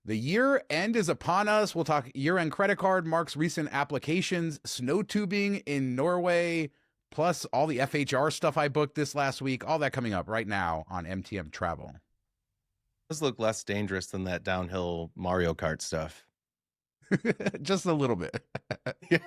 The year end is upon us. We'll talk year end credit card, Mark's recent applications, snow tubing in Norway, plus all the FHR stuff I booked this last week. All that coming up right now on MTM Travel. Does look less dangerous than that downhill Mario Kart stuff. Just a little bit. Yeah.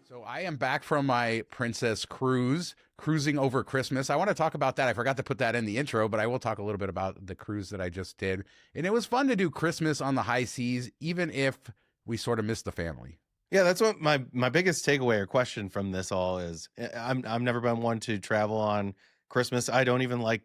So I am back from my princess cruise, cruising over Christmas. I want to talk about that. I forgot to put that in the intro, but I will talk a little bit about the cruise that I just did. And it was fun to do Christmas on the high seas, even if we sort of missed the family. Yeah, that's what my biggest takeaway or question from this all is. I've never been one to travel on Christmas. I don't even like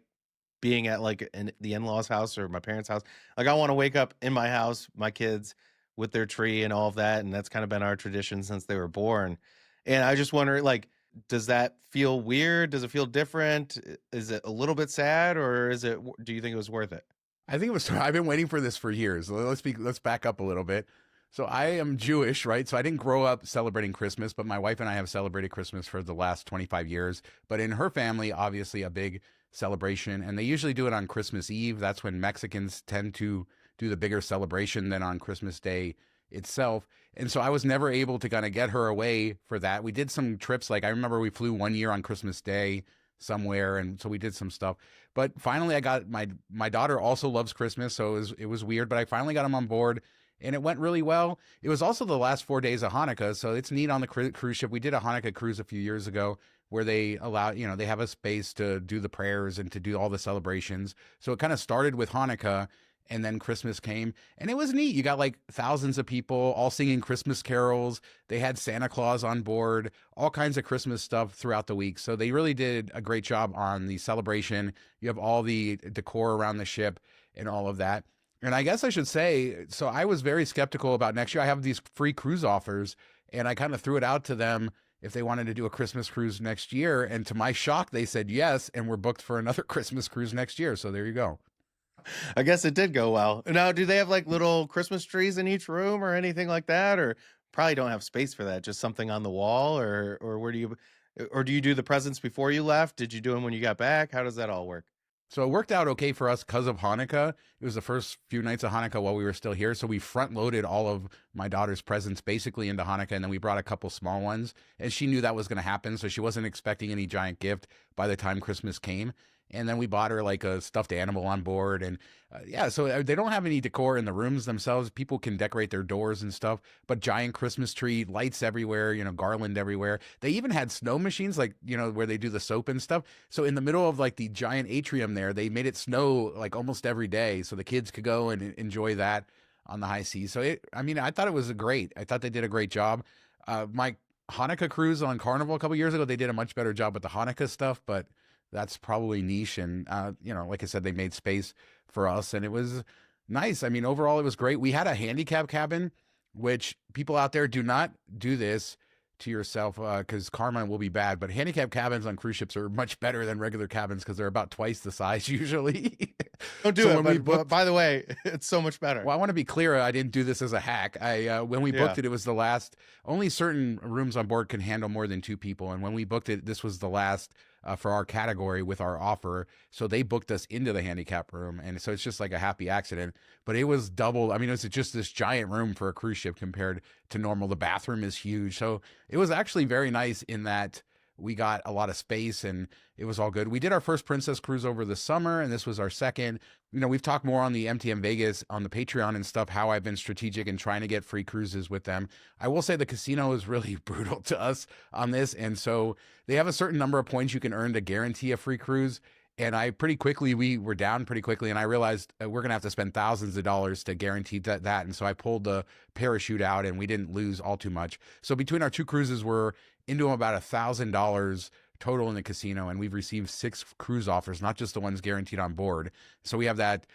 being at like the in-laws' house or my parents' house. Like I want to wake up in my house, my kids with their tree and all of that, and that's kind of been our tradition since they were born. And I just wonder, like, does that feel weird? Does it feel different? Is it a little bit sad, or is it? Do you think it was worth it? I think it was. I've been waiting for this for years. Let's back up a little bit. So I am Jewish, right? So I didn't grow up celebrating Christmas, but my wife and I have celebrated Christmas for the last 25 years. But in her family, obviously a big celebration, and they usually do it on Christmas Eve. That's when Mexicans tend to do the bigger celebration than on Christmas Day itself. And so I was never able to kind of get her away for that. We did some trips. Like I remember we flew one year on Christmas Day somewhere, and so we did some stuff. But finally I got my daughter also loves Christmas, so it was weird, but I finally got him on board. And it went really well. It was also the last 4 days of Hanukkah, so it's neat on the cruise ship. We did a Hanukkah cruise a few years ago where they allow, they have a space to do the prayers and to do all the celebrations. So it kind of started with Hanukkah, and then Christmas came, and it was neat. You got like thousands of people all singing Christmas carols. They had Santa Claus on board, all kinds of Christmas stuff throughout the week. So they really did a great job on the celebration. You have all the decor around the ship and all of that. And I guess I should say, so I was very skeptical about next year. I have these free cruise offers, and I kind of threw it out to them if they wanted to do a Christmas cruise next year. And to my shock, they said yes, and we're booked for another Christmas cruise next year. So there you go. I guess it did go well. Now, do they have like little Christmas trees in each room or anything like that? Or probably don't have space for that, just something on the wall, or where do you do the presents before you left? Did you do them when you got back? How does that all work? So it worked out okay for us because of Hanukkah. It was the first few nights of Hanukkah while we were still here. So we front loaded all of my daughter's presents basically into Hanukkah. And then we brought a couple small ones, and she knew that was going to happen. So she wasn't expecting any giant gift by the time Christmas came. And then we bought her like a stuffed animal on board. And yeah, so they don't have any decor in the rooms themselves. People can decorate their doors and stuff, but giant Christmas tree, lights everywhere, garland everywhere. They even had snow machines, like, where they do the soap and stuff. So in the middle of like the giant atrium there, they made it snow like almost every day. So the kids could go and enjoy that on the high seas. So I thought it was great. I thought they did a great job. My Hanukkah cruise on Carnival a couple years ago, they did a much better job with the Hanukkah stuff, but that's probably niche. And, like I said, they made space for us, and it was nice. I mean, overall, it was great. We had a handicap cabin, which people out there, do not do this to yourself because karma will be bad. But handicap cabins on cruise ships are much better than regular cabins because they're about twice the size usually. Don't do it. But by the way, it's so much better. Well, I want to be clear. I didn't do this as a hack. When we booked it, it was the last. Only certain rooms on board can handle more than two people. And when we booked it, this was the last for our category with our offer. So they booked us into the handicap room. And so it's just like a happy accident. But it was double. I mean, it was just this giant room for a cruise ship compared to normal. The bathroom is huge. So it was actually very nice in that we got a lot of space and it was all good. We did our first Princess cruise over the summer, and this was our second. We've talked more on the MTM Vegas on the Patreon and stuff, how I've been strategic in trying to get free cruises with them. I will say the casino is really brutal to us on this. And so they have a certain number of points you can earn to guarantee a free cruise. And we were down pretty quickly, and I realized we're going to have to spend thousands of dollars to guarantee that. And so I pulled the parachute out, and we didn't lose all too much. So between our two cruises, we're into about $1,000 total in the casino, and we've received 6 cruise offers, not just the ones guaranteed on board. So we have that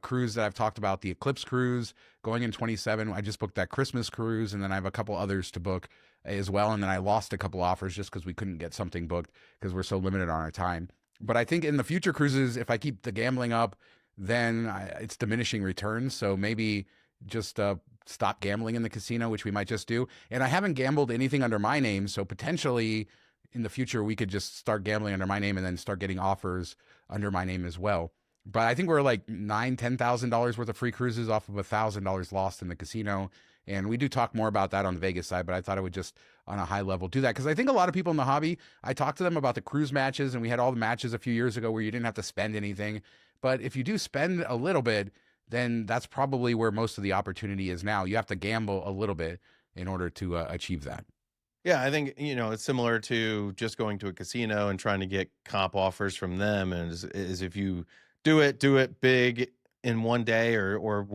cruise that I've talked about, the Eclipse cruise, going in 27. I just booked that Christmas cruise, and then I have a couple others to book as well. And then I lost a couple offers just because we couldn't get something booked because we're so limited on our time. But I think in the future cruises, if I keep the gambling up, then it's diminishing returns. So maybe just stop gambling in the casino, which we might just do. And I haven't gambled anything under my name. So potentially in the future we could just start gambling under my name and then start getting offers under my name as well. But I think we're like $10,000 worth of free cruises off of $1,000 lost in the casino. And we do talk more about that on the Vegas side, but I thought I would just on a high level do that because I think a lot of people in the hobby, I talked to them about the cruise matches, and we had all the matches a few years ago where you didn't have to spend anything. But if you do spend a little bit, then that's probably where most of the opportunity is now. You have to gamble a little bit in order to achieve that. Yeah, I think, it's similar to just going to a casino and trying to get comp offers from them. And is if you do it big in one day or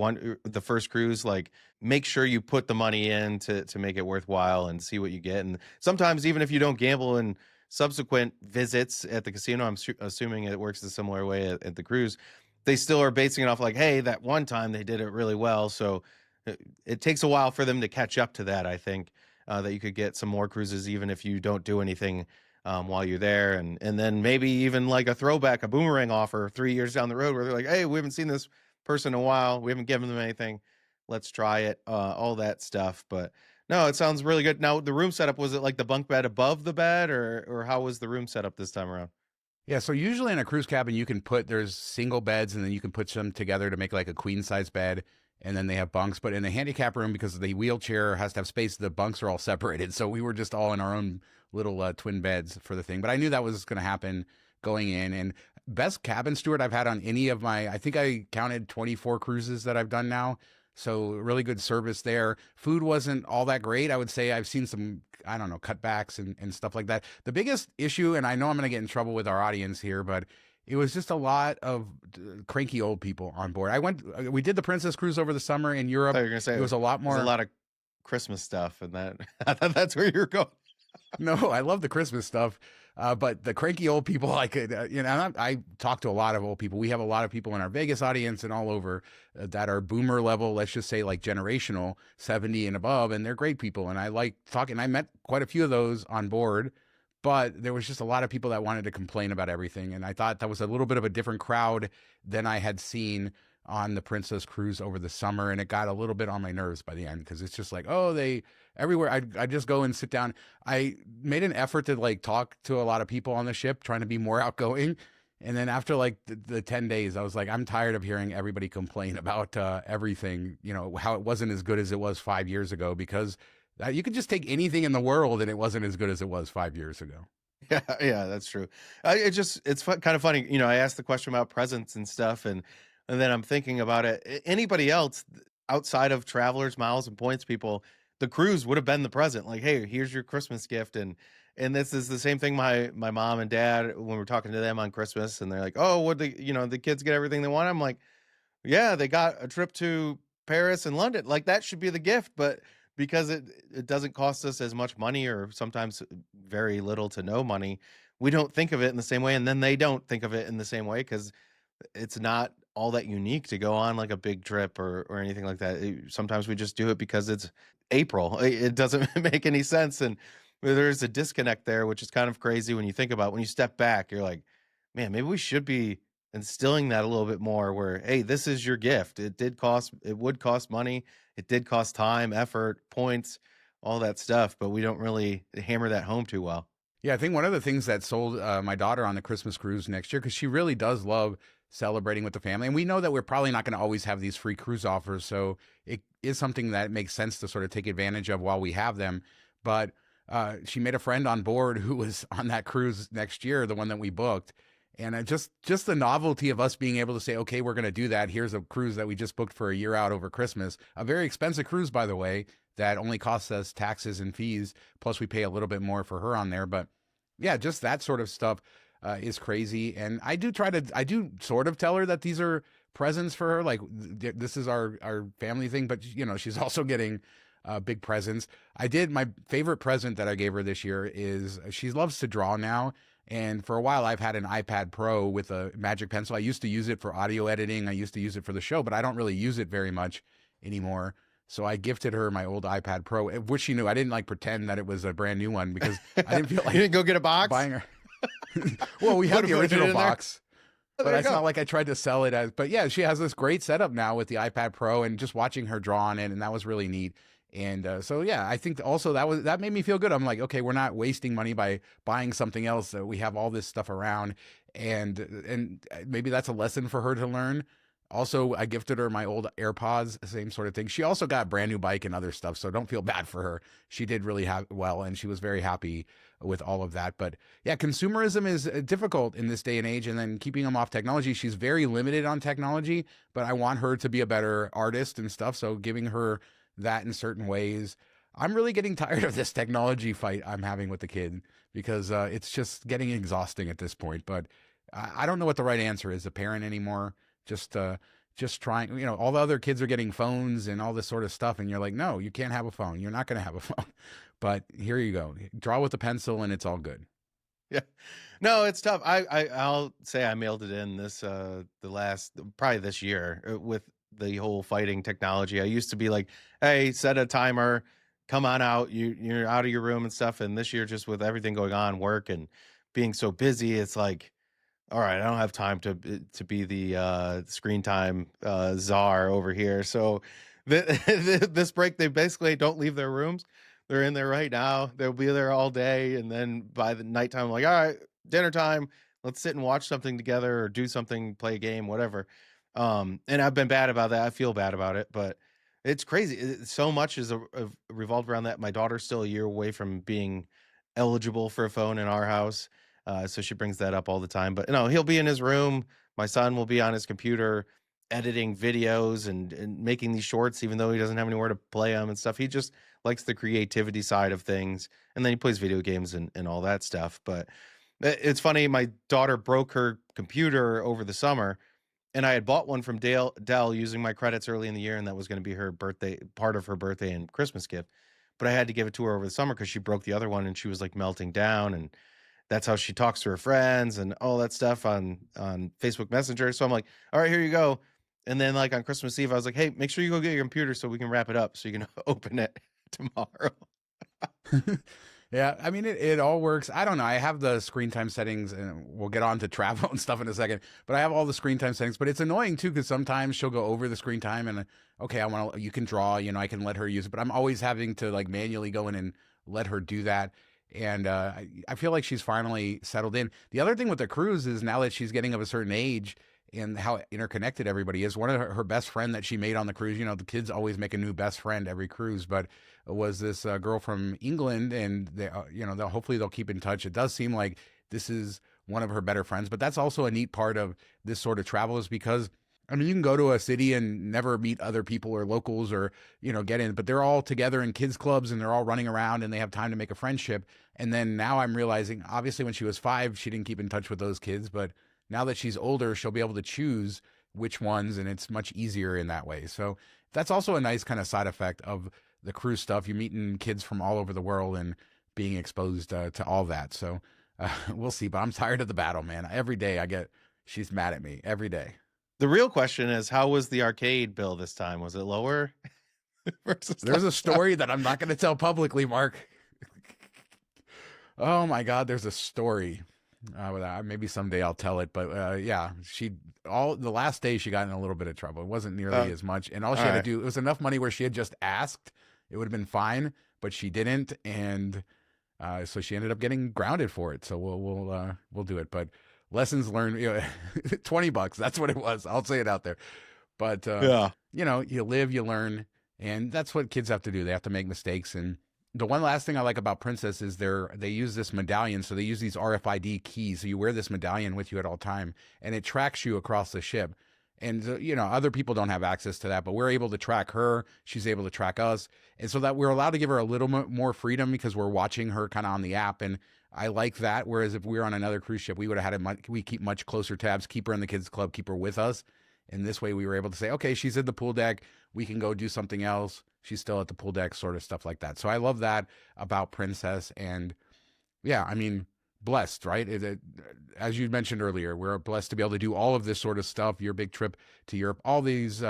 the first cruise, like make sure you put the money in to make it worthwhile and see what you get. And sometimes even if you don't gamble in subsequent visits at the casino, I'm assuming it works a similar way at the cruise, they still are basing it off like, hey, that one time they did it really well. So it takes a while for them to catch up to that. I think that you could get some more cruises even if you don't do anything while you're there. And then maybe even like a throwback, a boomerang offer 3 years down the road where they're like, hey, we haven't seen this person in a while. We haven't given them anything. Let's try it. All that stuff. But no, it sounds really good. Now, the room setup, was it like the bunk bed above the bed or how was the room set up this time around? Yeah, so usually in a cruise cabin, there's single beds, and then you can put them together to make like a queen size bed, and then they have bunks. But in the handicap room, because the wheelchair has to have space, the bunks are all separated. So we were just all in our own little twin beds for the thing. But I knew that was going to happen going in. And best cabin steward I've had on any of I think I counted 24 cruises that I've done now. So really good service there. Food wasn't all that great. I would say I've seen some, I don't know, cutbacks and stuff like that. The biggest issue, and I know I'm going to get in trouble with our audience here, but it was just a lot of cranky old people on board. We did the Princess Cruise over the summer in Europe. I thought you were going to say it was a lot more. There's a lot of Christmas stuff, and that I thought that's where you're going. No, I love the Christmas stuff. But the cranky old people, I could, I talk to a lot of old people. We have a lot of people in our Vegas audience and all over that are boomer level, let's just say like generational, 70 and above, and they're great people. And I like talking. I met quite a few of those on board, but there was just a lot of people that wanted to complain about everything. And I thought that was a little bit of a different crowd than I had seen on the Princess Cruise over the summer. And it got a little bit on my nerves by the end, because it's just like, everywhere I just go and sit down. I made an effort to like talk to a lot of people on the ship, trying to be more outgoing. And then after like the 10 days, I was like, I'm tired of hearing everybody complain about everything, how it wasn't as good as it was 5 years ago, because you could just take anything in the world and it wasn't as good as it was 5 years ago. Yeah, that's true. It's kind of funny. I asked the question about presents and stuff, and then I'm thinking about it. Anybody else outside of travelers, miles and points people, the cruise would have been the present. Like, hey, here's your Christmas gift. And this is the same thing my mom and dad, when we're talking to them on Christmas, and they're like, oh, what the kids get everything they want. I'm like, yeah, they got a trip to Paris and London. Like, that should be the gift. But because it doesn't cost us as much money, or sometimes very little to no money, we don't think of it in the same way. And then they don't think of it in the same way, because it's not all that unique to go on like a big trip or anything like that. Sometimes we just do it because it's April. It doesn't make any sense. And there's a disconnect there, which is kind of crazy when you think about it. When you step back, you're like, man, maybe we should be instilling that a little bit more, where, hey, this is your gift. It would cost money. It did cost time, effort, points, all that stuff, but we don't really hammer that home too well. Yeah, I think one of the things that sold my daughter on the Christmas cruise next year, because she really does love celebrating with the family. And we know that we're probably not going to always have these free cruise offers. So it is something that makes sense to sort of take advantage of while we have them. But she made a friend on board who was on that cruise next year, the one that we booked. And just the novelty of us being able to say, okay, we're going to do that. Here's a cruise that we just booked for a year out over Christmas. A very expensive cruise, by the way, that only costs us taxes and fees. Plus we pay a little bit more for her on there. But yeah, just that sort of stuff is crazy. And I do sort of tell her that these are presents for her. Like, this is our family thing, but she's also getting big presents. My favorite present that I gave her this year is she loves to draw now. And for a while I've had an iPad Pro with a magic pencil. I used to use it for audio editing. I used to use it for the show, but I don't really use it very much anymore. So I gifted her my old iPad Pro, which she knew. I didn't like pretend that it was a brand new one, because I didn't feel like you didn't go get a box buying her. Well, we had the original box, but it's not like I tried to sell it as. But yeah, she has this great setup now with the iPad Pro, and just watching her draw on it, and that was really neat. And so yeah, I think also that made me feel good. I'm like, okay, we're not wasting money by buying something else. We have all this stuff around, and maybe that's a lesson for her to learn. Also, I gifted her my old AirPods, same sort of thing. She also got a brand new bike and other stuff, so don't feel bad for her. She did really well, and she was very happy with all of that. But yeah, consumerism is difficult in this day and age, and then keeping them off technology. She's very limited on technology, but I want her to be a better artist and stuff, so giving her that in certain ways. I'm really getting tired of this technology fight I'm having with the kid because it's just getting exhausting at this point. But I don't know what the right answer is, a parent anymore. Just trying, all the other kids are getting phones and all this sort of stuff. And you're like, no, you can't have a phone. You're not going to have a phone. But here you go. Draw with a pencil and it's all good. Yeah. No, it's tough. I'll say I mailed it in probably this year with the whole fighting technology. I used to be like, hey, set a timer, come on out. You're out of your room and stuff. And this year, just with everything going on, work and being so busy, it's like, all right, I don't have time to be the screen time czar over here. So this break, they basically don't leave their rooms. They're in there right now. They'll be there all day. And then by the nighttime, I'm like, all right, dinner time. Let's sit and watch something together or do something, play a game, whatever. And I've been bad about that. I feel bad about it, but it's crazy. So much is revolved around that. My daughter's still a year away from being eligible for a phone in our house. So she brings that up all the time. But he'll be in his room. My son will be on his computer editing videos and making these shorts, even though he doesn't have anywhere to play them and stuff. He just likes the creativity side of things. And then he plays video games and all that stuff. But it's funny. My daughter broke her computer over the summer, and I had bought one from Dell using my credits early in the year. And that was going to be her birthday, part of her birthday and Christmas gift. But I had to give it to her over the summer because she broke the other one and she was like melting down. And that's how she talks to her friends and all that stuff on Facebook Messenger. So I'm like, all right, here you go. And then like on Christmas Eve, I was like, hey, make sure you go get your computer so we can wrap it up so you can open it tomorrow. Yeah, I mean, it all works. I don't know. I have the screen time settings, and we'll get on to travel and stuff in a second. But I have all the screen time settings. But it's annoying too because sometimes she'll go over the screen time, and okay, you can draw. I can let her use it, but I'm always having to like manually go in and let her do that. And I feel like she's finally settled in. The other thing with the cruise is now that she's getting of a certain age and how interconnected everybody is. One of her best friend that she made on the cruise, the kids always make a new best friend every cruise, but it was this girl from England, and they, hopefully they'll keep in touch. It does seem like this is one of her better friends, but that's also a neat part of this sort of travel is because you can go to a city and never meet other people or locals or, get in, but they're all together in kids clubs and they're all running around and they have time to make a friendship. And then now I'm realizing, obviously when she was 5, she didn't keep in touch with those kids, but now that she's older, she'll be able to choose which ones, and it's much easier in that way. So that's also a nice kind of side effect of the cruise stuff. You're meeting kids from all over the world and being exposed to all that. So we'll see, but I'm tired of the battle, man. Every day she's mad at me every day. The real question is, how was the arcade bill this time? Was it lower? There's a story that I'm not going to tell publicly, Mark. Oh my God, there's a story. Maybe someday I'll tell it, but yeah, the last day she got in a little bit of trouble. It wasn't nearly as much, and all she had to do, it was enough money where she had just asked, it would have been fine, but she didn't, and so she ended up getting grounded for it. So we'll do it, but lessons learned, $20, that's what it was. I'll say it out there, but yeah, you live, you learn, and that's what kids have to do. They have to make mistakes. And the one last thing I like about Princess is they use this medallion. So they use these RFID keys. So you wear this medallion with you at all time, and it tracks you across the ship. And, other people don't have access to that, but we're able to track her. She's able to track us. And so that we're allowed to give her a little more freedom because we're watching her kind of on the app. And I like that. Whereas if we were on another cruise ship, we would have had we keep much closer tabs, keep her in the kids club, keep her with us. And this way we were able to say, okay, she's at the pool deck. We can go do something else. She's still at the pool deck, sort of stuff like that. So I love that about Princess. And yeah, blessed, right? As you mentioned earlier, we're blessed to be able to do all of this sort of stuff. Your big trip to Europe, all these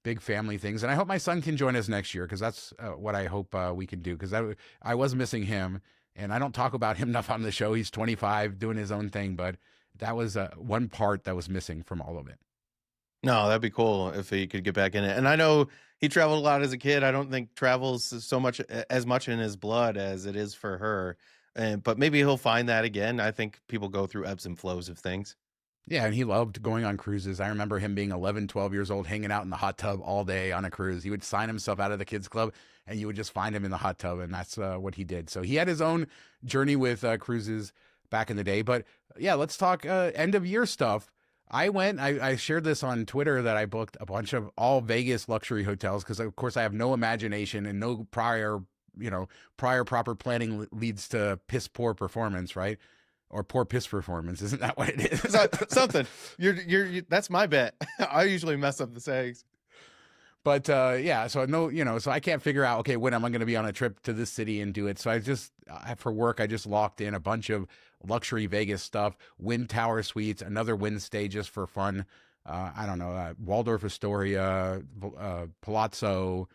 big family things. And I hope my son can join us next year because that's what I hope we can do, because I was missing him. And I don't talk about him enough on the show. He's 25 doing his own thing, but that was one part that was missing from all of it. No, that'd be cool if he could get back in it. And I know he traveled a lot as a kid. I don't think travels so much as much in his blood as it is for her. And but maybe he'll find that again. I think people go through ebbs and flows of things. Yeah, and he loved going on cruises. I remember him being 11, 12 years old, hanging out in the hot tub all day on a cruise. He would sign himself out of the kids club, and you would just find him in the hot tub, and that's what he did. So he had his own journey with cruises back in the day. But yeah, let's talk end of year stuff. I shared this on Twitter that I booked a bunch of all Vegas luxury hotels because, of course, I have no imagination and no prior proper planning leads to piss poor performance, right? Or poor piss performance. Isn't that what it is? Something. That's my bet. I usually mess up the sayings. But yeah, so no, so I can't figure out, okay, when am I going to be on a trip to this city and do it? So for work, I just locked in a bunch of luxury Vegas stuff, Wind Tower Suites, another Wind Stay just for fun. I don't know, Waldorf Astoria, Palazzo,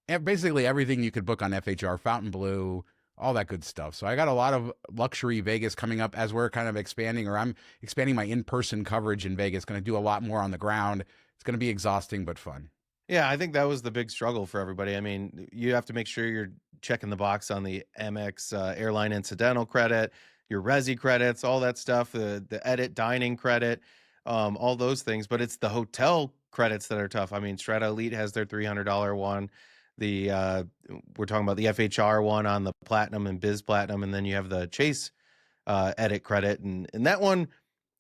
and basically everything you could book on FHR, Fontainebleau, all that good stuff. So I got a lot of luxury Vegas coming up as we're kind of expanding, or I'm expanding my in-person coverage in Vegas. Going to do a lot more on the ground. It's going to be exhausting but fun. Yeah, I think that was the big struggle for everybody. I mean, you have to make sure you're checking the box on the Amex airline incidental credit, your Resi credits, all that stuff, the edit dining credit, all those things. But it's the hotel credits that are tough. I mean, Strata Elite has their $300 one. We're talking about the FHR one on the Platinum and Biz Platinum, and then you have the Chase edit credit, and that one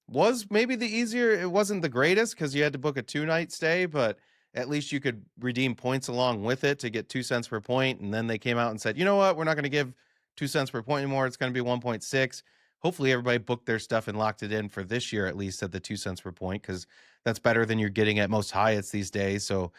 was maybe the easier. It wasn't the greatest because you had to book a 2-night stay, but at least you could redeem points along with it to get 2 cents per point. And then they came out and said, you know what, we're not going to give 2 cents per point anymore. It's going to be 1.6. Hopefully everybody booked their stuff and locked it in for this year, at least at the 2 cents per point, because that's better than you're getting at most Hyatts these days. So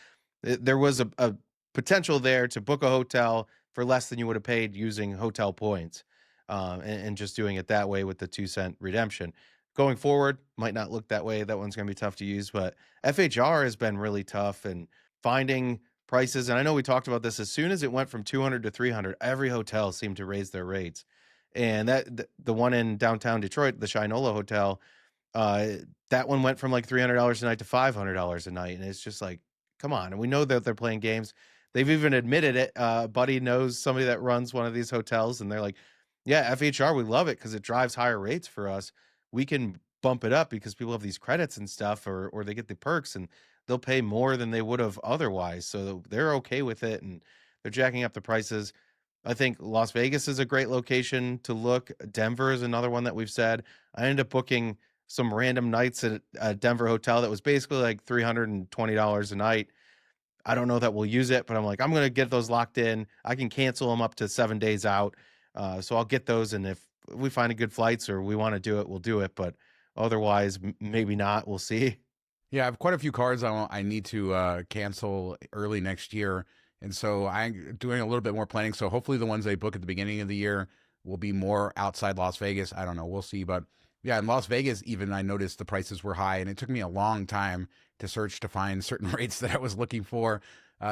there was a potential there to book a hotel for less than you would have paid using hotel points, and just doing it that way with the 2 cent redemption. Going forward, might not look that way. That one's going to be tough to use, but FHR has been really tough and finding prices. And I know we talked about this as soon as it went from 200 to 300, every hotel seemed to raise their rates. And the one in downtown Detroit, the Shinola Hotel, that one went from like $300 a night to $500 a night. And it's just like, come on. And we know that they're playing games. They've even admitted it. Buddy knows somebody that runs one of these hotels, and they're like, yeah, FHR, we love it because it drives higher rates for us. We can bump it up because people have these credits and stuff, or they get the perks, and they'll pay more than they would have otherwise. So they're okay with it, and they're jacking up the prices. I think Las Vegas is a great location to look. Denver is another one that we've said. I ended up booking some random nights at a Denver hotel that was basically like $320 a night. I don't know that we'll use it, but I'm like, I'm going to get those locked in. I can cancel them up to 7 days out. So I'll get those. And if we find a good flights or we want to do it, we'll do it. But otherwise, maybe not. We'll see. Yeah, I have quite a few cards I need to cancel early next year. And so I'm doing a little bit more planning. So hopefully the ones I book at the beginning of the year will be more outside Las Vegas. I don't know. We'll see. But yeah, in Las Vegas, even I noticed the prices were high, and it took me a long time to search to find certain rates that I was looking for,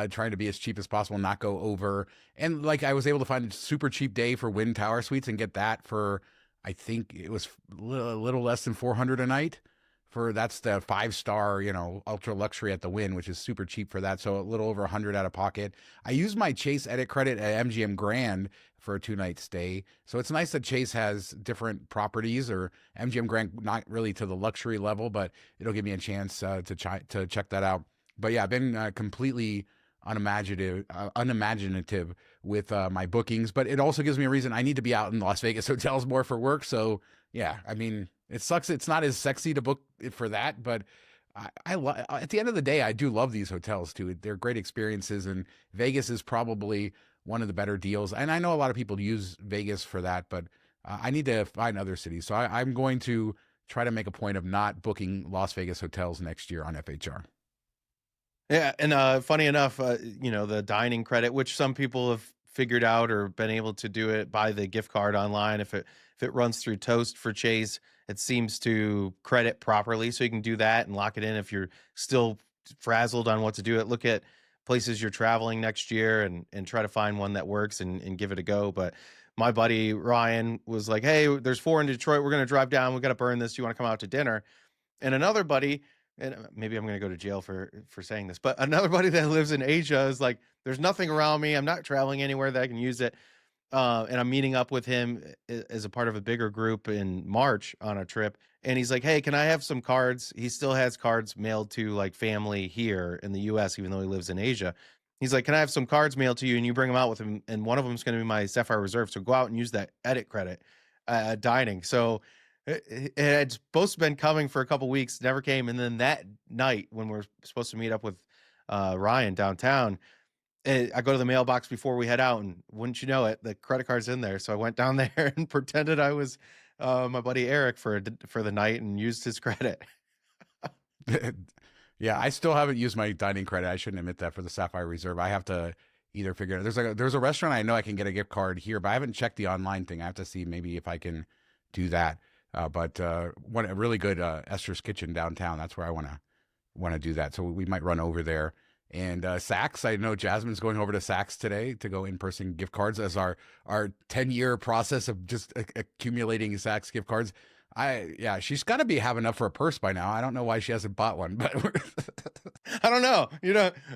trying to be as cheap as possible, not go over. And like I was able to find a super cheap day for Wind Tower Suites and get that for, I think it was a little less than $400 a night. That's the 5-star, ultra luxury at the Wynn, which is super cheap for that. So a little over 100 out of pocket. I used my Chase edit credit at MGM Grand for a 2-night stay. So it's nice that Chase has different properties, or MGM Grand, not really to the luxury level, but it'll give me a chance to check that out. But yeah, I've been completely unimaginative with my bookings, but it also gives me a reason I need to be out in Las Vegas hotels more for work. So yeah, I mean, it sucks. It's not as sexy to book it for that, but at the end of the day, I do love these hotels too. They're great experiences, and Vegas is probably one of the better deals. And I know a lot of people use Vegas for that, but I need to find other cities. So I'm going to try to make a point of not booking Las Vegas hotels next year on FHR. Yeah, and funny enough, the dining credit, which some people have figured out or been able to do it by the gift card online. If it runs through Toast for Chase, it seems to credit properly, so you can do that and lock it in if you're still frazzled on what to do. Look at places you're traveling next year and try to find one that works and give it a go. But my buddy Ryan was like, hey, there's 4 in Detroit. We're going to drive down. We got to burn this. Do you want to come out to dinner? And another buddy and maybe I'm going to go to jail for saying this, but another buddy that lives in Asia is like, there's nothing around me. I'm not traveling anywhere that I can use it. And I'm meeting up with him as a part of a bigger group in March on a trip. And he's like, hey, can I have some cards? He still has cards mailed to like family here in the US, even though he lives in Asia. He's like, can I have some cards mailed to you? And you bring them out with him. And one of them is going to be my Sapphire Reserve. So go out and use that edit credit dining. So it's supposed to have been coming for a couple weeks, never came. And then that night when we're supposed to meet up with Ryan downtown, I go to the mailbox before we head out, and wouldn't you know it, the credit card's in there. So I went down there and pretended I was my buddy Eric for the night and used his credit. Yeah, I still haven't used my dining credit. I shouldn't admit that for the Sapphire Reserve. I have to either figure out. There's a restaurant I know I can get a gift card here, but I haven't checked the online thing. I have to see maybe if I can do that. But one a really good Esther's Kitchen downtown. That's where I want to do that. So we might run over there. And Saks, I know Jasmine's going over to Saks today to go in-person gift cards as our 10-year process of just accumulating Saks gift cards. She's got to have enough for a purse by now. I don't know why she hasn't bought one, but I don't know.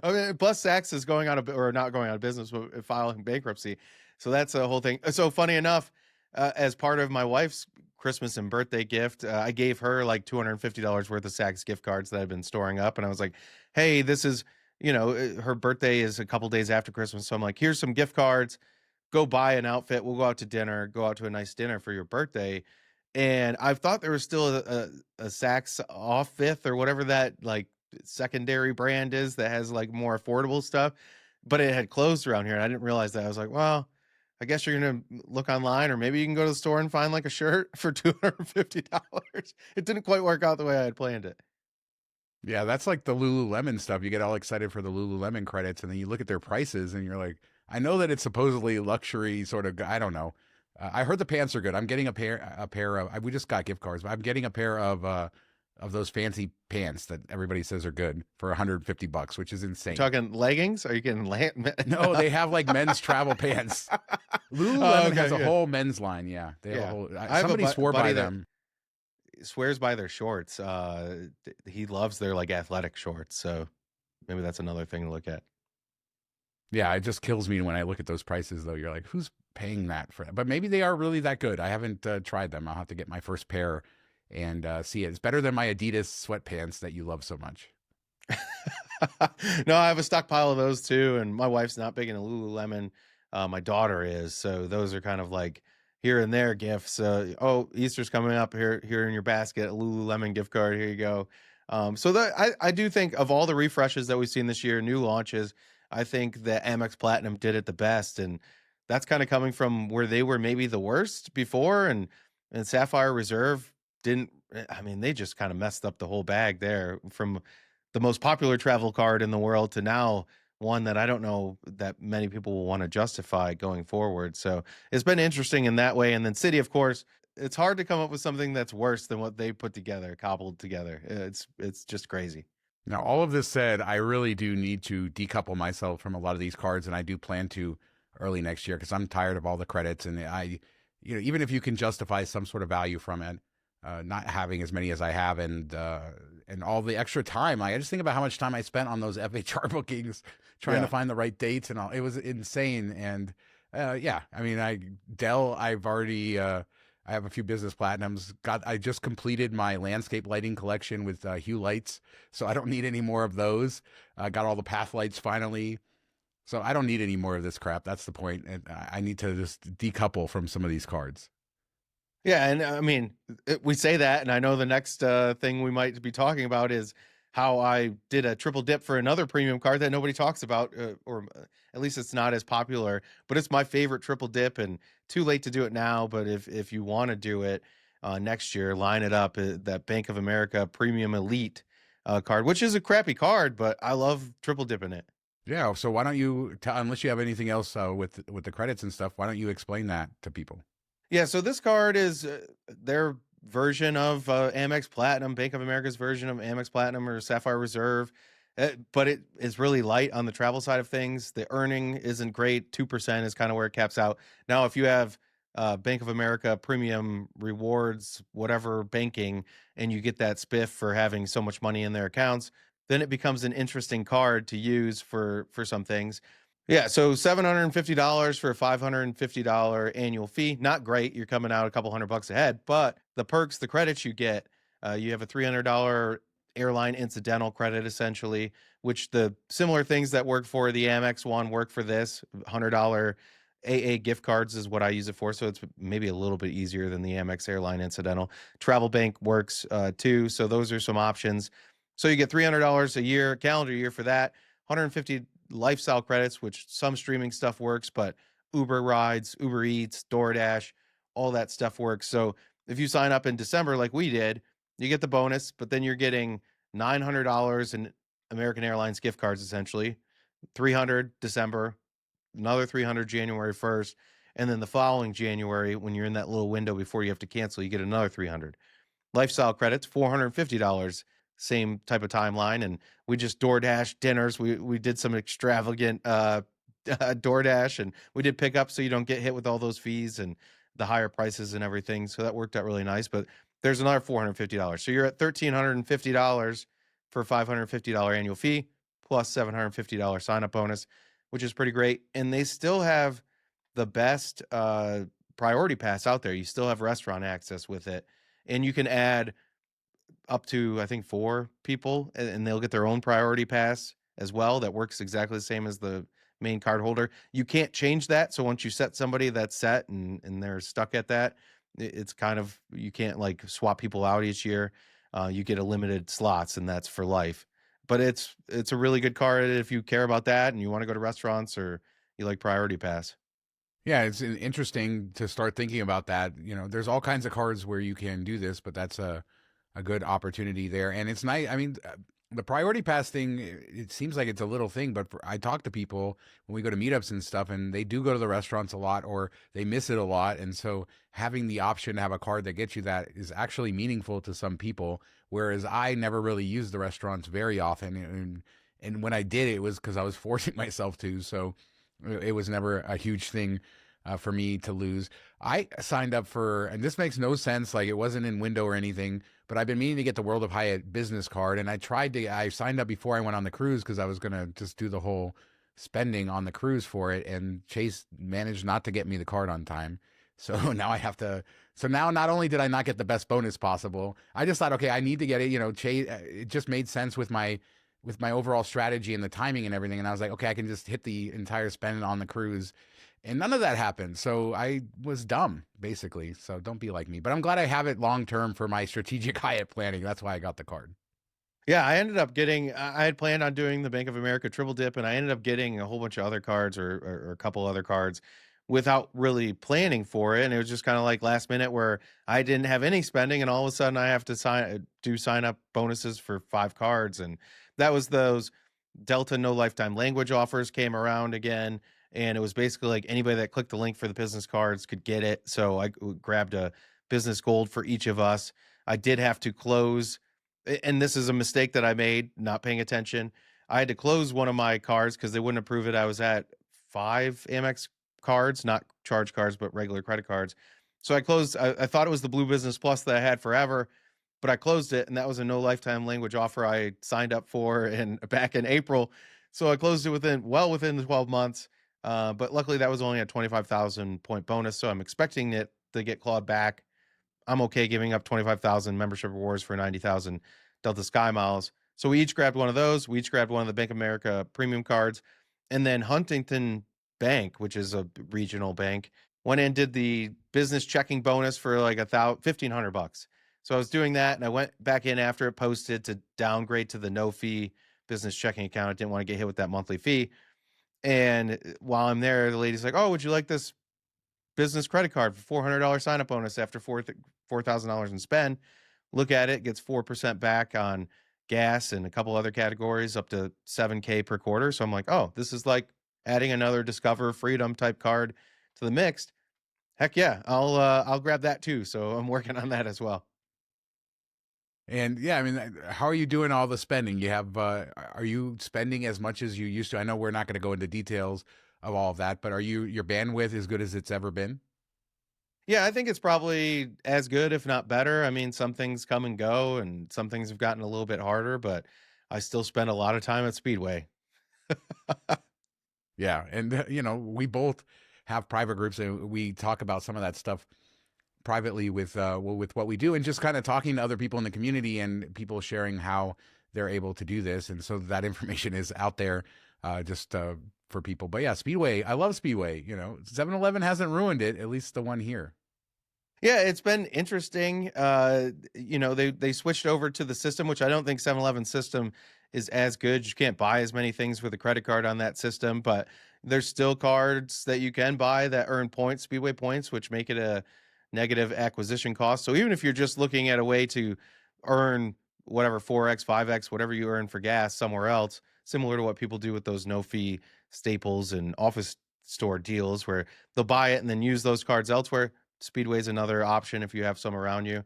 I mean, plus Saks is going out of, or not going out of business, but filing bankruptcy. So that's a whole thing. So funny enough, as part of my wife's Christmas and birthday gift, I gave her like $250 worth of Saks gift cards that I've been storing up. And I was like, hey, this is, her birthday is a couple days after Christmas. So I'm like, here's some gift cards. Go buy an outfit. We'll go out to dinner, go out to a nice dinner for your birthday. And I thought there was still a Saks off Fifth or whatever that like secondary brand is that has like more affordable stuff, but it had closed around here. And I didn't realize that. I was like, well, I guess you're going to look online, or maybe you can go to the store and find like a shirt for $250. It didn't quite work out the way I had planned it. Yeah, that's like the Lululemon stuff. You get all excited for the Lululemon credits, and then you look at their prices, and you're like, I know that it's supposedly luxury sort of. I don't know. I heard the pants are good. I'm getting a pair of. We just got gift cards, but I'm getting a pair of those fancy pants that everybody says are good for $150, which is insane. You're talking leggings? Are you getting No, they have like men's travel pants. Lululemon has a whole men's line. Yeah, they have a whole. Somebody swore by them. Swears by their shorts. He loves their like athletic shorts. So maybe that's another thing to look at. Yeah, it just kills me when I look at those prices, though. You're like, who's paying that for? But maybe they are really that good. I haven't tried them. I'll have to get my first pair and see it. It's better than my Adidas sweatpants that you love so much. No, I have a stockpile of those too. And my wife's not big into Lululemon. My daughter is. So those are kind of like here and there gifts. Easter's coming up here in your basket, a Lululemon gift card. Here you go. I do think of all the refreshes that we've seen this year, new launches, I think that Amex Platinum did it the best. And that's kind of coming from where they were maybe the worst before. And Sapphire Reserve didn't, I mean, they just kind of messed up the whole bag there, from the most popular travel card in the world to now one that I don't know that many people will want to justify going forward. So it's been interesting in that way. And then Citi, of course, it's hard to come up with something that's worse than what they put together, cobbled together. It's just crazy. Now, all of this said, I really do need to decouple myself from a lot of these cards, and I do plan to early next year because I'm tired of all the credits. And even if you can justify some sort of value from it, not having as many as I have, and all the extra time, I just think about how much time I spent on those FHR bookings trying to find the right dates and all. It was insane. And I mean, Dell, I've already. I have a few business platinums. I just completed my landscape lighting collection with Hue lights, so I don't need any more of those. I got all the path lights finally, so I don't need any more of this crap. That's the point. And I need to just decouple from some of these cards. Yeah, and I mean, we say that, and I know the next thing we might be talking about is how I did a triple dip for another premium card that nobody talks about, or at least it's not as popular, but it's my favorite triple dip, and too late to do it now. But if you want to do it next year, line it up, that Bank of America Premium Elite card, which is a crappy card, but I love triple dipping it. Yeah, so why don't you, unless you have anything else with the credits and stuff, why don't you explain that to people? Yeah, so this card is their version of Amex Platinum, Bank of America's version of Amex Platinum or Sapphire Reserve, but it is really light on the travel side of things. The earning isn't great. 2% is kind of where it caps out. Now, if you have Bank of America premium rewards, whatever banking, and you get that spiff for having so much money in their accounts, then it becomes an interesting card to use for some things. Yeah, so $750 for a $550 annual fee. Not great. You're coming out a couple $100 ahead, but the perks, the credits you get, you have a $300 airline incidental credit essentially, which the similar things that work for the Amex one work for this. $100 AA gift cards is what I use it for, so it's maybe a little bit easier than the Amex airline incidental. Travel Bank works too, so those are some options. So you get $300 a year, calendar year for that. 150 lifestyle credits, which some streaming stuff works, but Uber rides, Uber Eats, DoorDash, all that stuff works. So if you sign up in December like we did, you get the bonus, but then you're getting $900 in American Airlines gift cards essentially. 300 December, another 300 January 1st, and then the following January when you're in that little window before you have to cancel, you get another 300. Lifestyle credits, $450, same type of timeline. And we just DoorDash dinners. We did some extravagant DoorDash, and we did pick up so you don't get hit with all those fees and the higher prices and everything. So that worked out really nice. But there's another $450. So you're at $1,350 for a $550 annual fee plus $750 sign up bonus, which is pretty great. And they still have the best priority pass out there. You still have restaurant access with it. And you can add up to, I think, 4 people, and they'll get their own priority pass as well. That works exactly the same as the main card holder. You can't change that. So once you set somebody that's set and they're stuck at that, it's kind of, you can't like swap people out each year. You get a limited slots, and that's for life. But it's a really good card if you care about that and you want to go to restaurants or you like priority pass. Yeah, it's interesting to start thinking about that. There's all kinds of cards where you can do this, but that's a good opportunity there. And it's nice. I mean, the priority pass thing, it seems like it's a little thing, but I talk to people when we go to meetups and stuff, and they do go to the restaurants a lot or they miss it a lot. And so having the option to have a card that gets you that is actually meaningful to some people, whereas I never really used the restaurants very often. And when I did, it was because I was forcing myself to. So it was never a huge thing for me to lose. I signed up for, and this makes no sense, like it wasn't in window or anything, but I've been meaning to get the World of Hyatt business card, and I signed up before I went on the cruise because I was going to just do the whole spending on the cruise for it, and Chase managed not to get me the card on time. So now I have to, so now not only did I not get the best bonus possible, I just thought, okay, I need to get it, Chase, it just made sense with my overall strategy and the timing and everything. And I was like, okay, I can just hit the entire spend on the cruise. And none of that happened. So I was dumb, basically. So don't be like me. But I'm glad I have it long term for my strategic Hyatt planning. That's why I got the card. Yeah, I ended up getting, I had planned on doing the Bank of America triple dip, and I ended up getting a whole bunch of other cards or a couple other cards without really planning for it. And it was just kind of like last minute where I didn't have any spending, and all of a sudden I have to sign up bonuses for 5 cards. And that was those Delta no lifetime language offers came around again. And it was basically like anybody that clicked the link for the business cards could get it. So I grabbed a business gold for each of us. I did have to close, and this is a mistake that I made, not paying attention. I had to close one of my cards because they wouldn't approve it. I was at 5 Amex cards, not charge cards, but regular credit cards. So I closed, I thought it was the Blue Business Plus that I had forever, but I closed it, and that was a no lifetime language offer I signed up for back in April. So I closed it within the 12 months. But luckily that was only a 25,000 point bonus. So I'm expecting it to get clawed back. I'm okay giving up 25,000 membership rewards for 90,000 Delta Sky Miles. So we each grabbed one of those. We each grabbed one of the Bank of America premium cards. And then Huntington Bank, which is a regional bank, went in and did the business checking bonus for like $1,500. So I was doing that, and I went back in after it posted to downgrade to the no fee business checking account. I didn't want to get hit with that monthly fee. And while I'm there, the lady's like, "Oh, would you like this business credit card for $400 sign up bonus after $4,000 in spend?" Look at it, gets 4% back on gas and a couple other categories, up to $7K per quarter. So I'm like, "Oh, this is like adding another Discover Freedom type card to the mix. Heck yeah, I'll grab that too." So I'm working on that as well. And yeah, I mean, how are you doing all the spending? You have, are you spending as much as you used to? I know we're not going to go into details of all of that, but are your bandwidth as good as it's ever been? Yeah, I think it's probably as good, if not better. I mean, some things come and go, and some things have gotten a little bit harder, but I still spend a lot of time at Speedway. Yeah, and we both have private groups, and we talk about some of that stuff privately with with what we do, and just kind of talking to other people in the community and people sharing how they're able to do this, and so that information is out there, just for people. But yeah, Speedway, I love Speedway. 7-Eleven hasn't ruined it, at least the one here. Yeah, it's been interesting. They switched over to the system, which I don't think 7-Eleven system is as good. You can't buy as many things with a credit card on that system, but there's still cards that you can buy that earn points, Speedway points, which make it a negative acquisition cost. So even if you're just looking at a way to earn whatever 4x, 5x, whatever you earn for gas somewhere else, similar to what people do with those no fee Staples and office store deals where they'll buy it and then use those cards elsewhere. Speedway is another option if you have some around you,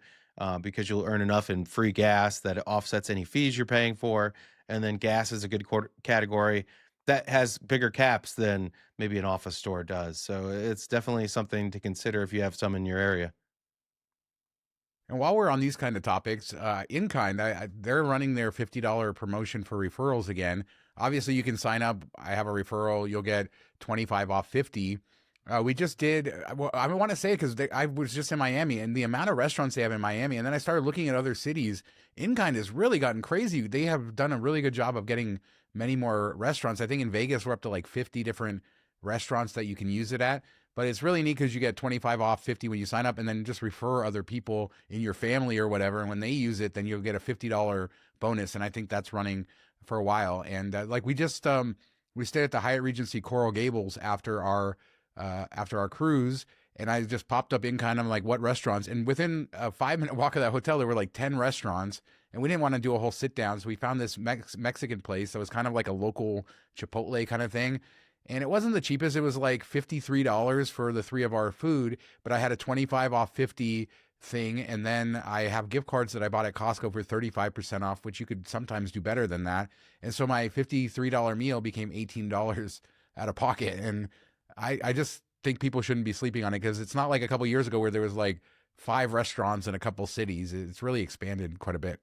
because you'll earn enough in free gas that it offsets any fees you're paying for. And then gas is a good category that has bigger caps than maybe an office store does. So it's definitely something to consider if you have some in your area. And while we're on these kind of topics, InKind, they're running their $50 promotion for referrals again. Obviously, you can sign up. I have a referral. You'll get 25 off 50. We just did, well, I want to say, because I was just in Miami, and the amount of restaurants they have in Miami, and then I started looking at other cities. InKind has really gotten crazy. They have done a really good job of getting many more restaurants. I think in Vegas, we're up to like 50 different restaurants that you can use it at. But it's really neat because you get 25 off 50 when you sign up, and then just refer other people in your family or whatever. And when they use it, then you'll get a $50 bonus. And I think that's running for a while. And like we just, we stayed at the Hyatt Regency Coral Gables after our cruise, and I just popped up InKind. I'm like, what restaurants? And within a 5-minute walk of that hotel, there were like 10 restaurants, and we didn't want to do a whole sit down. So we found this Mexican place that was kind of like a local Chipotle kind of thing. And it wasn't the cheapest. It was like $53 for the three of our food, but I had a 25 off 50 thing. And then I have gift cards that I bought at Costco for 35% off, which you could sometimes do better than that. And so my $53 meal became $18 out of pocket. And I just think people shouldn't be sleeping on it, because it's not like a couple years ago where there was like 5 restaurants in a couple cities. It's really expanded quite a bit.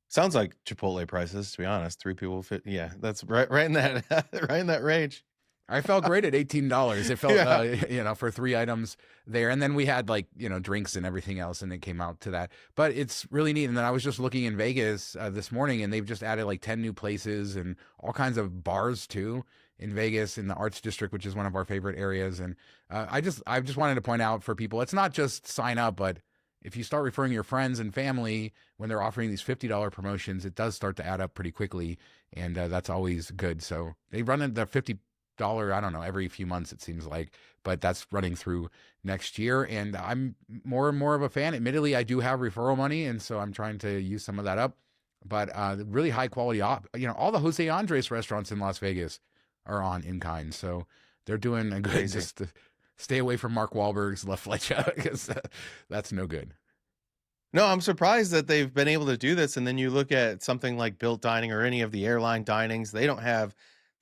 Sounds like Chipotle prices, to be honest. 3 people fit. Yeah, that's right in that right in that range. I felt great at $18. It felt, Yeah. for 3 items there. And then we had like, drinks and everything else, and it came out to that. But it's really neat. And then I was just looking in Vegas this morning, and they've just added like 10 new places and all kinds of bars too in Vegas, in the Arts District, which is one of our favorite areas. And I just wanted to point out for people, it's not just sign up, but if you start referring your friends and family when they're offering these $50 promotions, it does start to add up pretty quickly. And that's always good. So they run the $50, I don't know, every few months, it seems like, but that's running through next year. And I'm more and more of a fan. Admittedly, I do have referral money, and so I'm trying to use some of that up. But really high quality, all the Jose Andres restaurants in Las Vegas are on InKind. So they're doing a good, Crazy. just to stay away from Mark Wahlberg's La Flecha, because that's no good. No, I'm surprised that they've been able to do this. And then you look at something like Built Dining or any of the airline dinings, they don't have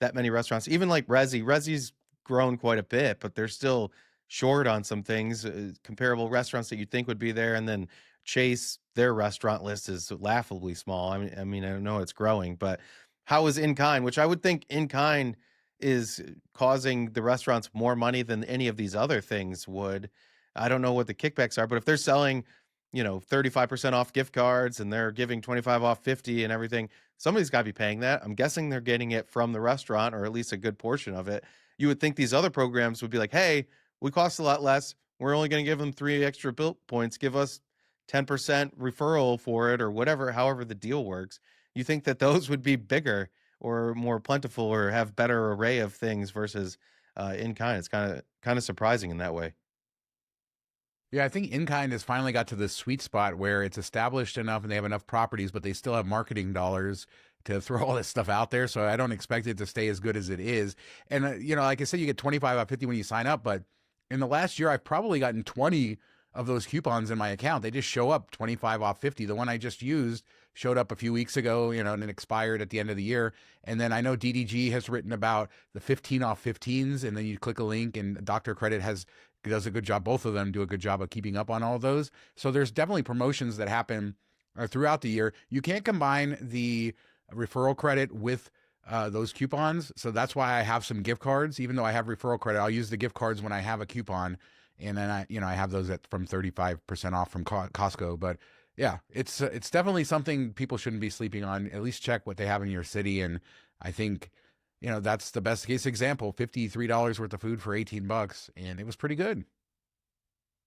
that many restaurants. Even like Resi's grown quite a bit, but they're still short on some things, comparable restaurants that you'd think would be there. And then Chase, their restaurant list is laughably small. I mean, I know it's growing, but how is InKind, which I would think InKind is causing the restaurants more money than any of these other things would. I don't know what the kickbacks are, but if they're selling, 35% off gift cards and they're giving 25 off 50 and everything, somebody's got to be paying that. I'm guessing they're getting it from the restaurant, or at least a good portion of it. You would think these other programs would be like, hey, we cost a lot less. We're only going to give them 3 extra built points. Give us 10% referral for it, or whatever, however the deal works. You think that those would be bigger or more plentiful or have better array of things versus InKind. It's kind of surprising in that way. Yeah, I think InKind has finally got to the sweet spot where it's established enough and they have enough properties, but they still have marketing dollars to throw all this stuff out there. So I don't expect it to stay as good as it is. And, like I said, you get 25 off 50 when you sign up, but in the last year, I've probably gotten 20 of those coupons in my account. They just show up 25 off 50. The one I just used showed up a few weeks ago, and it expired at the end of the year. And then I know DDG has written about the 15 off 15s, and then you click a link and Dr. Credit has does a good job. Both of them do a good job of keeping up on all of those. So there's definitely promotions that happen throughout the year. You can't combine the referral credit with those coupons. So that's why I have some gift cards. Even though I have referral credit, I'll use the gift cards when I have a coupon. And then I have those at from 35% off from Costco. But yeah, it's definitely something people shouldn't be sleeping on. At least check what they have in your city. And I think, that's the best case example. $53 worth of food for $18, and it was pretty good.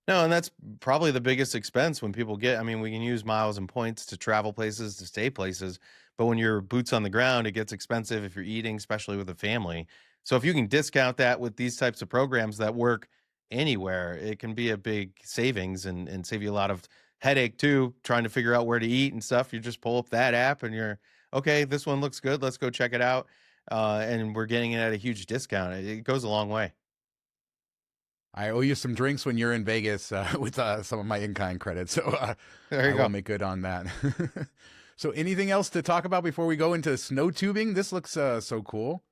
No, and that's probably the biggest expense when people get. I mean, we can use miles and points to travel places, to stay places, but when you're boots on the ground, it gets expensive if you're eating, especially with a family. So if you can discount that with these types of programs that work anywhere, it can be a big savings and save you a lot of headache too, trying to figure out where to eat and stuff. You just pull up that app and you're okay. This one looks good. Let's go check it out. And we're getting it at a huge discount. It goes a long way. I owe you some drinks when you're in Vegas with some of my InKind credits. So There you I go. will make good on that. So anything else to talk about before we go into snow tubing? This looks so cool.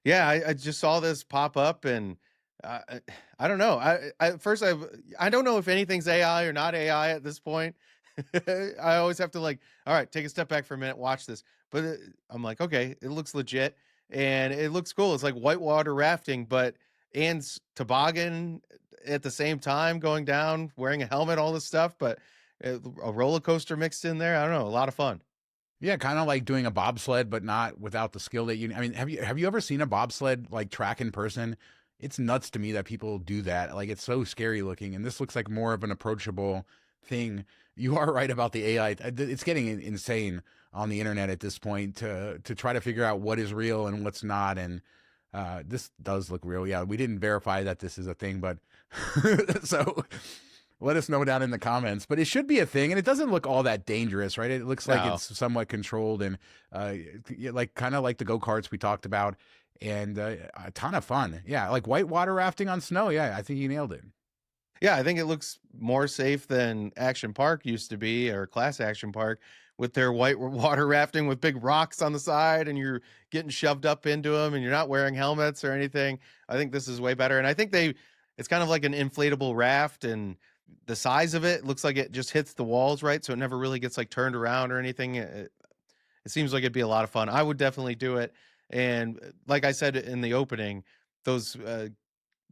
Yeah, I just saw this pop up, and uh, I don't know. At first I don't know if anything's AI or not AI at this point. I always have to all right, take a step back for a minute, watch this. But I'm like, okay, it looks legit and it looks cool. It's like whitewater rafting, but and toboggan at the same time, going down, wearing a helmet, all this stuff, but a roller coaster mixed in there. I don't know, a lot of fun. Yeah, kind of like doing a bobsled, but not without the skill that you. I mean, have you ever seen a bobsled like track in person? It's nuts to me that people do that. Like it's so scary looking, and this looks like more of an approachable thing. You are right about the AI. It's getting insane on the internet at this point to try to figure out what is real and what's not. And this does look real. Yeah, we didn't verify that this is a thing, but so let us know down in the comments. But it should be a thing, and it doesn't look all that dangerous, right? It looks like No. it's somewhat controlled and like kind of like the go-karts we talked about, and a ton of fun. Yeah, like whitewater rafting on snow. Yeah, I think you nailed it. Yeah, I think it looks more safe than Action Park used to be, or Class Action Park, with their white water rafting with big rocks on the side, and you're getting shoved up into them, and you're not wearing helmets or anything. I think this is way better, and I think it's kind of like an inflatable raft, and the size of it looks like it just hits the walls right, so it never really gets turned around or anything. It seems like it'd be a lot of fun. I would definitely do it, and like I said in the opening, those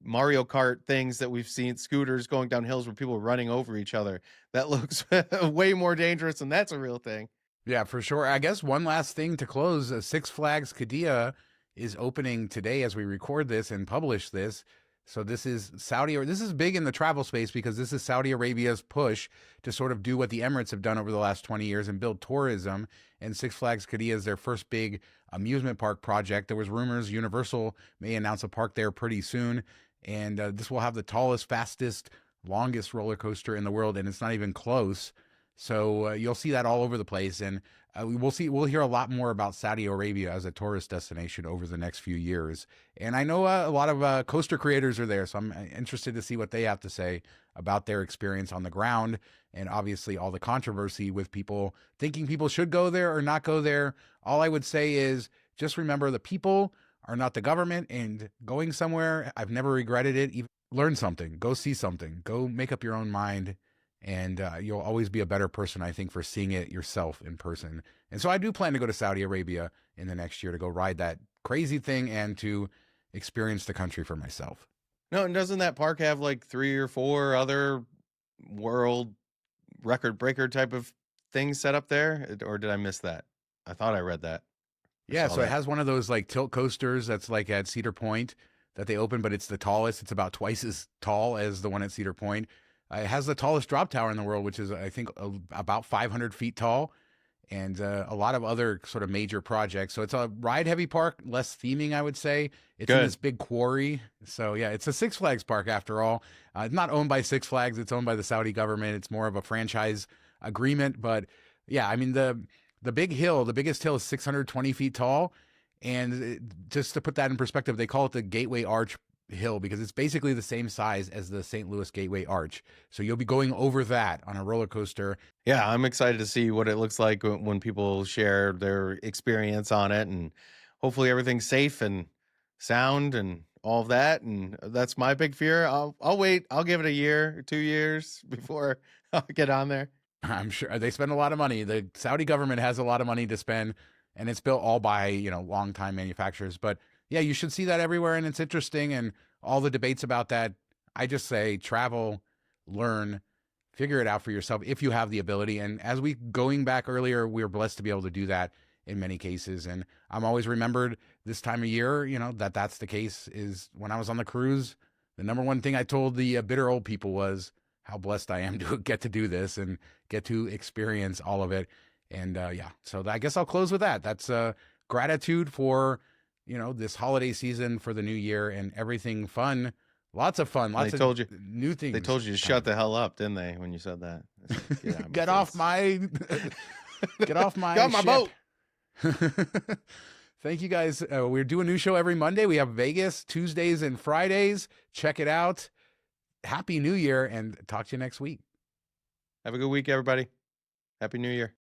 Mario Kart things that we've seen, scooters going down hills where people are running over each other. That looks way more dangerous, and that's a real thing. Yeah, for sure. I guess one last thing to close: Six Flags Qiddiya is opening today as we record this and publish this. So this is this is big in the travel space because this is Saudi Arabia's push to sort of do what the Emirates have done over the last 20 years and build tourism. And Six Flags Qiddiya is their first big amusement park project. There was rumors Universal may announce a park there pretty soon. And this will have the tallest, fastest, longest roller coaster in the world, and it's not even close. So you'll see that all over the place, and we'll hear a lot more about Saudi Arabia as a tourist destination over the next few years. And I know a lot of coaster creators are there, so I'm interested to see what they have to say about their experience on the ground, and obviously all the controversy with people thinking people should go there or not go there. All I would say is just remember the people are not the government, and going somewhere, I've never regretted it. Even learn something, go see something, go make up your own mind, and you'll always be a better person, I think, for seeing it yourself in person. And so I do plan to go to Saudi Arabia in the next year to go ride that crazy thing and to experience the country for myself. No, and doesn't that park have 3 or 4 other world record breaker type of things set up there? Or did I miss that? I thought I read that. Yeah, so it has one of those tilt coasters that's like at Cedar Point that they open, but it's the tallest. It's about twice as tall as the one at Cedar Point. It has the tallest drop tower in the world, which is, I think, about 500 feet tall, and a lot of other sort of major projects. So it's a ride-heavy park, less theming, I would say. It's in this big quarry. So, yeah, it's a Six Flags park after all. It's not owned by Six Flags. It's owned by the Saudi government. It's more of a franchise agreement. But, yeah, I mean, the big hill, the biggest hill is 620 feet tall. And just to put that in perspective, they call it the Gateway Arch Hill because it's basically the same size as the St. Louis Gateway Arch. So you'll be going over that on a roller coaster. Yeah, I'm excited to see what it looks like when people share their experience on it, and hopefully everything's safe and sound and all of that, and that's my big fear. I'll wait. I'll give it a year or 2 years before I'll get on there. I'm sure they spend a lot of money. The Saudi government has a lot of money to spend, and it's built all by, long-time manufacturers. But yeah, you should see that everywhere, and it's interesting. And all the debates about that, I just say travel, learn, figure it out for yourself if you have the ability. And as we going back earlier, we were blessed to be able to do that in many cases. And I'm always remembered this time of year, that's the case, is when I was on the cruise, the number one thing I told the bitter old people was how blessed I am to get to do this and get to experience all of it. And so I guess I'll close with that. That's gratitude for, this holiday season, for the new year and everything fun. Lots of fun. Lots of new things. They told you to shut the hell up, didn't they, when you said that? Get off my get off my boat. Thank you guys. We're doing a new show every Monday. We have Vegas Tuesdays and Fridays. Check it out. Happy New Year, and talk to you next week. Have a good week, everybody. Happy New Year.